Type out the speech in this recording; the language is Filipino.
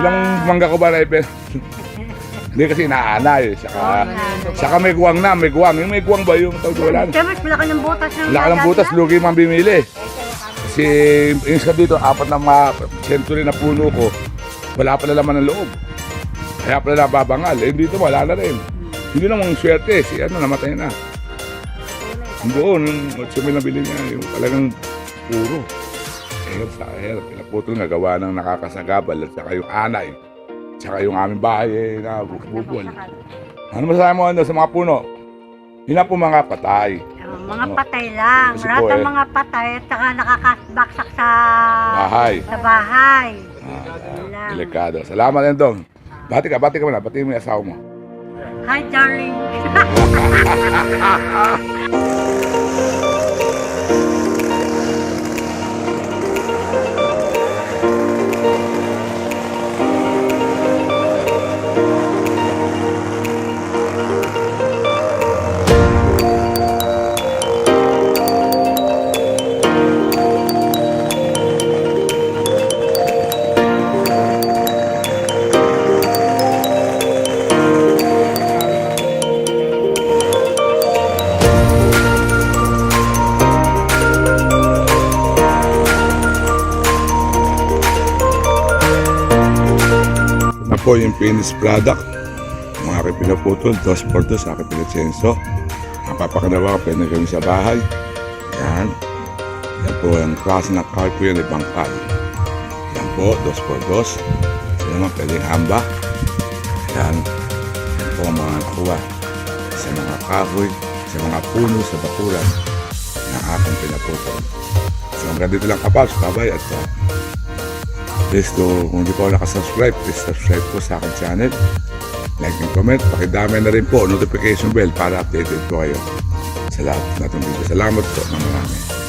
Ilang mangga ko ba na Hindi kasi inaanay. Saka may guwang na, may guwang. Yung may guwang ba yung tawag-walan? Siyempre, laki ng butas. Laki ng butas, lugi mang bimili. Kasi yung isa dito, 4 na century na puno ko, wala pala laman ng loob. Kaya pala nababangal. Eh, dito wala na rin. Hindi namang swerte. Si namatay na. Doon, 8,000 na bili niya. Yung talagang puro. Pinaputol nga gawa ng nakakasagabal at saka yung anay. Saka yung aming bahay na bubol. Ano masasabi mo sa mga puno? Yun na po mga patay. Mga patay lang. Kasi Lahat po, ng mga patay at saka nakakabaksak sa bahay. Lang. Delikado. Salamat, Endong. Bati ka muna. Bati mo yung asawa mo. Hi, darling. Po yung finished product, mga aking pinaputol, 2x2 sa aking pinatsenso. Ang papakinawa ko, pwede kami sa bahay. Yan. Yan po, ang klase ng kahoy po yan, ibangkal. Yan po, 2x2. Sila naman pwedeng hamba. Yan. Yan po ang mga nakuha sa mga kahoy, sa mga puno, sa bakuran ng aking pinaputol. So hanggang dito lang kapals, babay at please kung hindi po ako nakasubscribe, please subscribe po sa aking channel. Like and comment. Pakidami na rin po notification bell para updated po kayo sa lahat natong video. Salamat po ng marami.